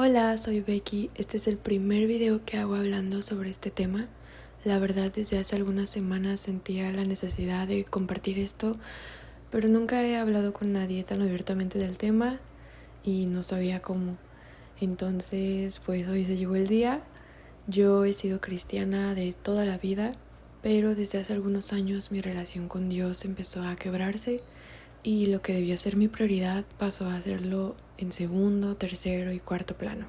Hola, soy Becky. Este es el primer video que hago hablando sobre este tema. La verdad, desde hace algunas semanas sentía la necesidad de compartir esto, pero nunca he hablado con nadie tan abiertamente del tema y no sabía cómo. Entonces, pues hoy se llegó el día. Yo he sido cristiana de toda la vida, pero desde hace algunos años mi relación con Dios empezó a quebrarse y lo que debió ser mi prioridad pasó a hacerlo en segundo, tercero y cuarto plano.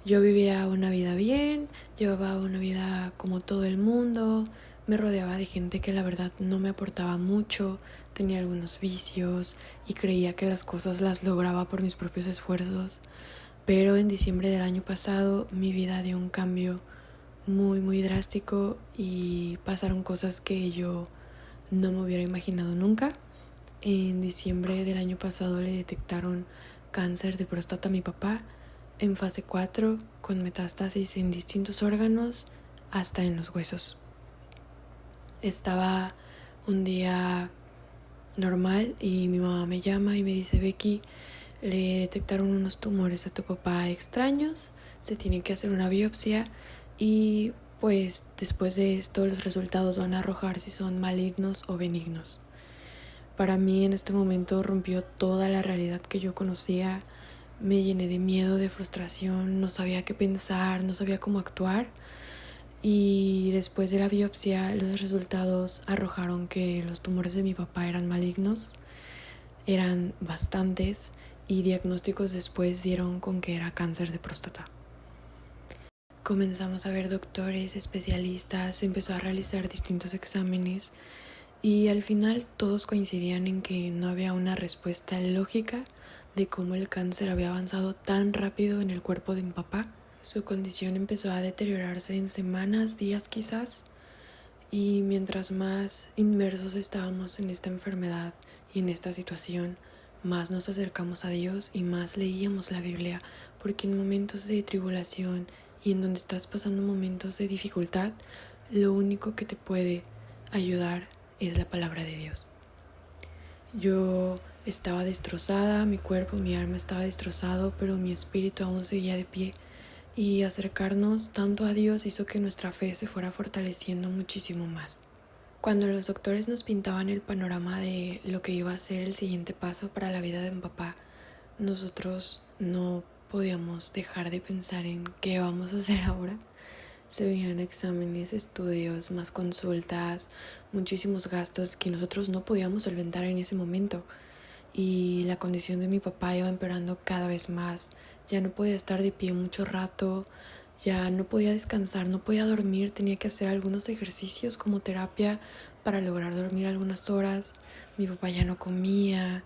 Yo vivía una vida bien, llevaba una vida como todo el mundo, me rodeaba de gente que la verdad no me aportaba mucho, tenía algunos vicios y creía que las cosas las lograba por mis propios esfuerzos. Pero en diciembre del año pasado mi vida dio un cambio muy drástico y pasaron cosas que yo no me hubiera imaginado nunca. En diciembre del año pasado le detectaron cáncer de próstata a mi papá en fase 4 con metástasis en distintos órganos hasta en los huesos. Estaba un día normal y mi mamá me llama y me dice: Becky, le detectaron unos tumores a tu papá extraños, se tiene que hacer una biopsia y pues después de esto los resultados van a arrojar si son malignos o benignos. Para mí en este momento rompió toda la realidad que yo conocía, me llené de miedo, de frustración, no sabía qué pensar, no sabía cómo actuar. Y después de la biopsia los resultados arrojaron que los tumores de mi papá eran malignos, eran bastantes y diagnósticos después dieron con que era cáncer de próstata. Comenzamos a ver doctores, especialistas, se empezó a realizar distintos exámenes y al final todos coincidían en que no había una respuesta lógica de cómo el cáncer había avanzado tan rápido en el cuerpo de mi papá. Su condición empezó a deteriorarse en semanas, días quizás, y mientras más inmersos estábamos en esta enfermedad y en esta situación, más nos acercamos a Dios y más leíamos la Biblia, porque en momentos de tribulación y en donde estás pasando momentos de dificultad, lo único que te puede ayudar es la palabra de Dios. Yo estaba destrozada, mi cuerpo, mi alma estaba destrozado, pero mi espíritu aún seguía de pie. Y acercarnos tanto a Dios hizo que nuestra fe se fuera fortaleciendo muchísimo más. Cuando los doctores nos pintaban el panorama de lo que iba a ser el siguiente paso para la vida de mi papá, nosotros no podíamos dejar de pensar en qué vamos a hacer ahora. Se veían exámenes, estudios, más consultas, muchísimos gastos que nosotros no podíamos solventar en ese momento. Y la condición de mi papá iba empeorando cada vez más. Ya no podía estar de pie mucho rato, ya no podía descansar, no podía dormir, tenía que hacer algunos ejercicios como terapia para lograr dormir algunas horas. Mi papá ya no comía,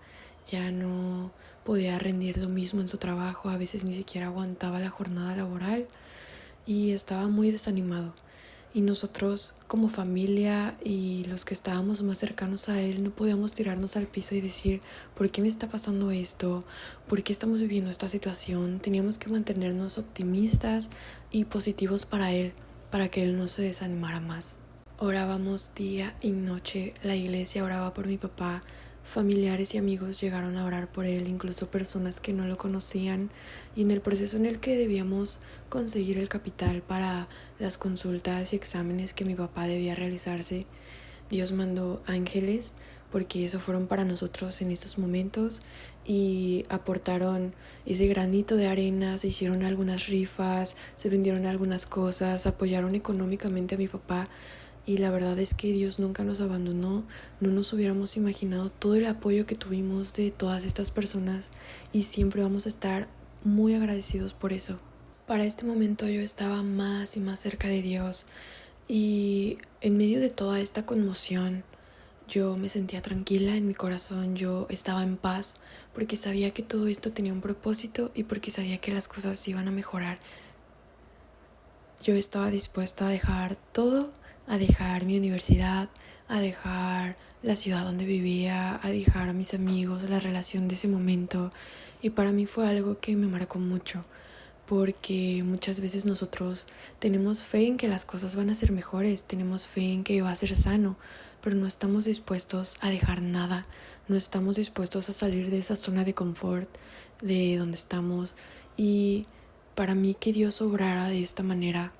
ya no podía rendir lo mismo en su trabajo, a veces ni siquiera aguantaba la jornada laboral y estaba muy desanimado. Y nosotros como familia y los que estábamos más cercanos a él no podíamos tirarnos al piso y decir: ¿por qué me está pasando esto? ¿Por qué estamos viviendo esta situación? Teníamos que mantenernos optimistas y positivos para él, para que él no se desanimara más. Orábamos día y noche, la iglesia oraba por mi papá, familiares y amigos llegaron a orar por él, incluso personas que no lo conocían, y en el proceso en el que debíamos conseguir el capital para las consultas y exámenes que mi papá debía realizarse, Dios mandó ángeles, porque eso fueron para nosotros en esos momentos, y aportaron ese granito de arena, se hicieron algunas rifas, se vendieron algunas cosas, apoyaron económicamente a mi papá. Y la verdad es que Dios nunca nos abandonó, no nos hubiéramos imaginado todo el apoyo que tuvimos de todas estas personas y siempre vamos a estar muy agradecidos por eso. Para este momento yo estaba más y más cerca de Dios y en medio de toda esta conmoción yo me sentía tranquila en mi corazón, yo estaba en paz porque sabía que todo esto tenía un propósito y porque sabía que las cosas iban a mejorar. Yo estaba dispuesta a dejar todo, a dejar mi universidad, a dejar la ciudad donde vivía, a dejar a mis amigos, la relación de ese momento. Y para mí fue algo que me marcó mucho, porque muchas veces nosotros tenemos fe en que las cosas van a ser mejores, tenemos fe en que va a ser sano, pero no estamos dispuestos a dejar nada, no estamos dispuestos a salir de esa zona de confort, de donde estamos. Y para mí que Dios obrara de esta manera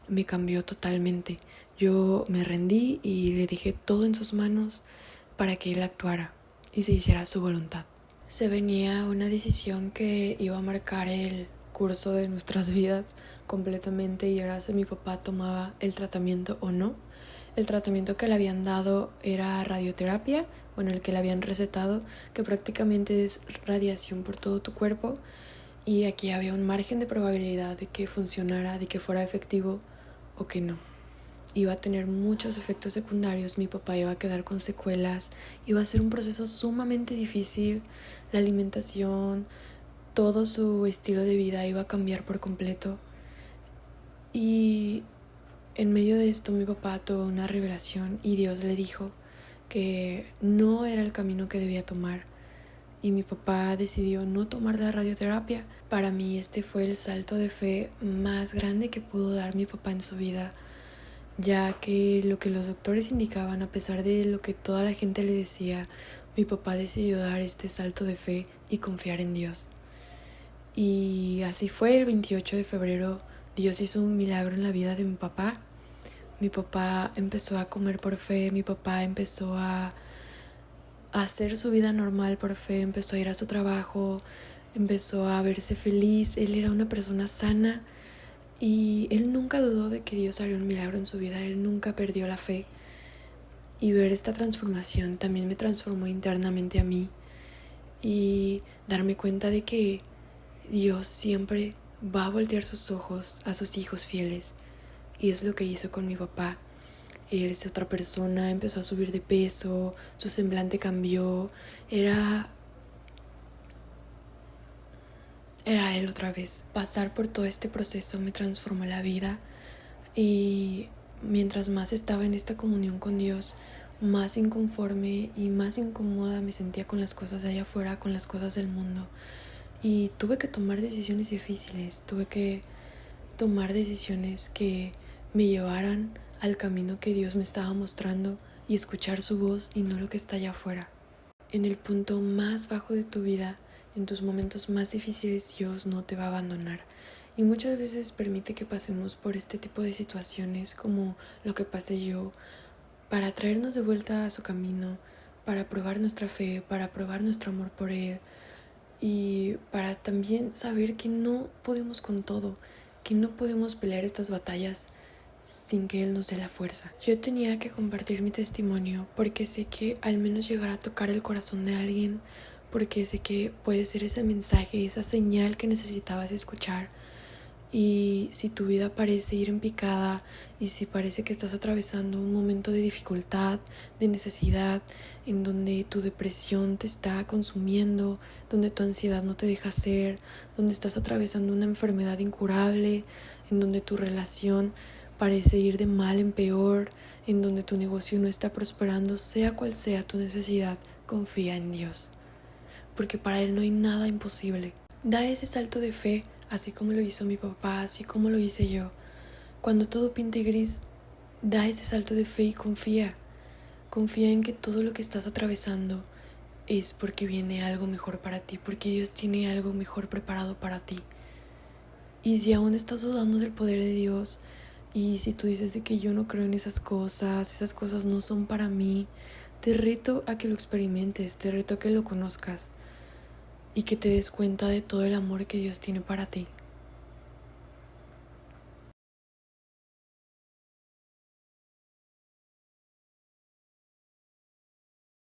me cambió totalmente. Yo me rendí y le dejé todo en sus manos para que Él actuara y se hiciera su voluntad. Se venía una decisión que iba a marcar el curso de nuestras vidas completamente, y era si mi papá tomaba el tratamiento o no. El tratamiento que le habían dado era radioterapia, el que le habían recetado, que prácticamente es radiación por todo tu cuerpo, y aquí había un margen de probabilidad de que funcionara, de que fuera efectivo o que no. Iba a tener muchos efectos secundarios, mi papá iba a quedar con secuelas, iba a ser un proceso sumamente difícil, la alimentación, todo su estilo de vida iba a cambiar por completo. Y en medio de esto mi papá tuvo una revelación y Dios le dijo que no era el camino que debía tomar, y mi papá decidió no tomar la radioterapia. Para mí este fue el salto de fe más grande que pudo dar mi papá en su vida, ya que lo que los doctores indicaban, a pesar de lo que toda la gente le decía, mi papá decidió dar este salto de fe y confiar en Dios. Y así fue. El 28 de febrero Dios hizo un milagro en la vida de mi papá. Mi papá empezó a comer por fe, mi papá empezó a hacer su vida normal por fe, empezó a ir a su trabajo, empezó a verse feliz. Él era una persona sana y él nunca dudó de que Dios haría un milagro en su vida, él nunca perdió la fe. Y ver esta transformación también me transformó internamente a mí, y darme cuenta de que Dios siempre va a voltear sus ojos a sus hijos fieles. Y es lo que hizo con mi papá. Él es otra persona, empezó a subir de peso, su semblante cambió, era él otra vez. Pasar por todo este proceso me transformó la vida, y mientras más estaba en esta comunión con Dios, más inconforme y más incómoda me sentía con las cosas de allá afuera, con las cosas del mundo. Y tuve que tomar decisiones difíciles, tuve que tomar decisiones que me llevaran al camino que Dios me estaba mostrando, y escuchar su voz y no lo que está allá afuera. En el punto más bajo de tu vida, en tus momentos más difíciles, Dios no te va a abandonar. Y muchas veces permite que pasemos por este tipo de situaciones, como lo que pasé yo, para traernos de vuelta a su camino, para probar nuestra fe, para probar nuestro amor por Él, y para también saber que no podemos con todo, que no podemos pelear estas batallas sin que Él nos dé la fuerza. Yo tenía que compartir mi testimonio porque sé que al menos llegará a tocar el corazón de alguien, porque sé que puede ser ese mensaje, esa señal que necesitabas escuchar. Y si tu vida parece ir en picada, y si parece que estás atravesando un momento de dificultad, de necesidad, en donde tu depresión te está consumiendo, donde tu ansiedad no te deja ser, donde estás atravesando una enfermedad incurable, en donde tu relación parece ir de mal en peor, en donde tu negocio no está prosperando, sea cual sea tu necesidad, confía en Dios, porque para Él no hay nada imposible. Da ese salto de fe, así como lo hizo mi papá, así como lo hice yo. Cuando todo pinte gris, da ese salto de fe y confía. Confía en que todo lo que estás atravesando es porque viene algo mejor para ti, porque Dios tiene algo mejor preparado para ti. Y si aún estás dudando del poder de Dios, y si tú dices de que yo no creo en esas cosas no son para mí, te reto a que lo experimentes, te reto a que lo conozcas y que te des cuenta de todo el amor que Dios tiene para ti.